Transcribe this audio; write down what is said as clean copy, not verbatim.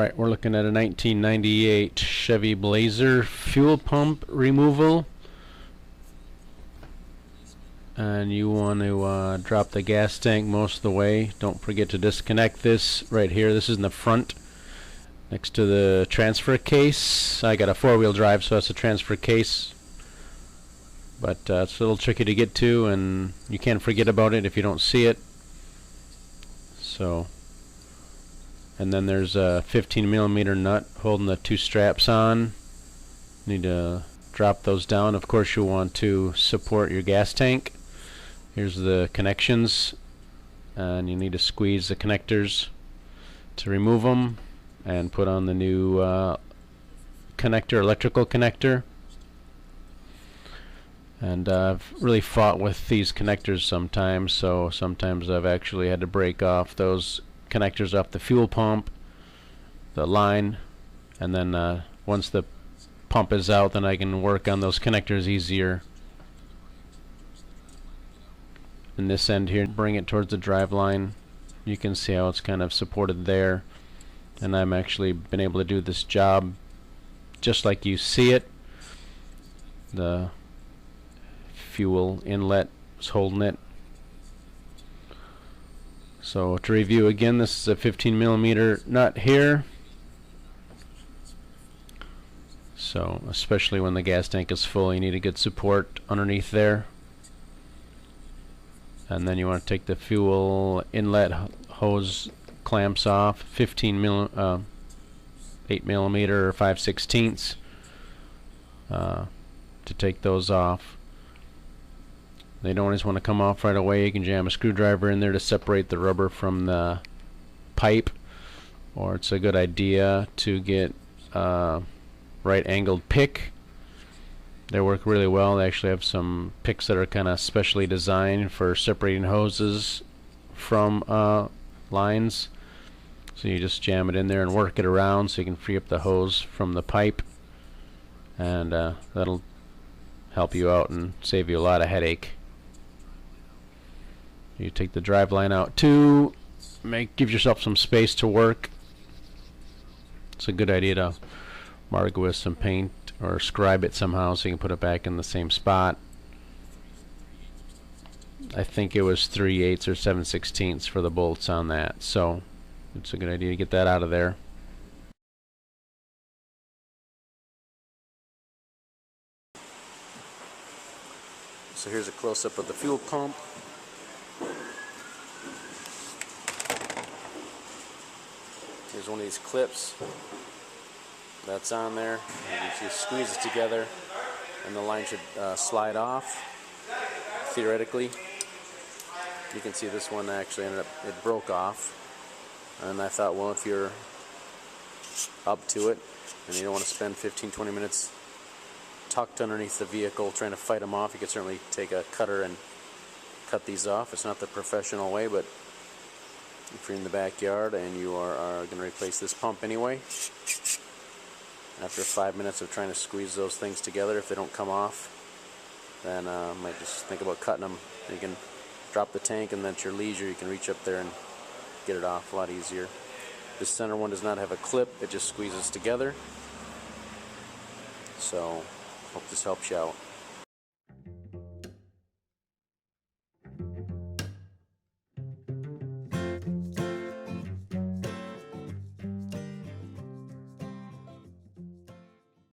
Right, we're looking at a 1998 Chevy Blazer fuel pump removal, and you want to drop the gas tank most of the way. Don't forget to disconnect this right here. This is in the front next to the transfer case. I got a four-wheel drive, so that's a transfer case, but it's a little tricky to get to, and you can't forget about it if you don't see it. So, and then there's a 15mm nut holding the two straps on. Need to drop those down. Of course, you want to support your gas tank. Here's the connections, and you need to squeeze the connectors to remove them and put on the new connector, electrical connector. And I've really fought with these connectors sometimes, so sometimes I've actually had to break off those connectors off the fuel pump, the line, and then once the pump is out, then I can work on those connectors easier. In this end here, bring it towards the drive line. You can see how it's kind of supported there, and I'm actually been able to do this job just like you see it. The fuel inlet is holding it. So to review again, this is a 15mm nut here. So especially when the gas tank is full, you need a good support underneath there. And then you want to take the fuel inlet hose clamps off, 8mm or 5/16 to take those off. They don't always want to come off right away. You can jam a screwdriver in there to separate the rubber from the pipe, or it's a good idea to get a right angled pick. They work really well. They actually have some picks that are kind of specially designed for separating hoses from lines. So you just jam it in there and work it around so you can free up the hose from the pipe, and that'll help you out and save you a lot of headache. You take the drive line out too. Give yourself some space to work. It's a good idea to mark it with some paint or scribe it somehow so you can put it back in the same spot. I think it was 3/8 or 7/16 for the bolts on that, so it's a good idea to get that out of there. So here's a close-up of the fuel pump. Here's one of these clips that's on there. You just squeeze it together and the line should slide off, theoretically. You can see this one actually ended up, it broke off, and I thought, well, if you're up to it and you don't want to spend 15-20 minutes tucked underneath the vehicle trying to fight them off, you could certainly take a cutter and cut these off. It's not the professional way, but if you're in the backyard and you are going to replace this pump anyway, after 5 minutes of trying to squeeze those things together, if they don't come off, then might just think about cutting them. You can drop the tank, and then at your leisure you can reach up there and get it off a lot easier. This center one does not have a clip, it just squeezes together. So hope this helps you out.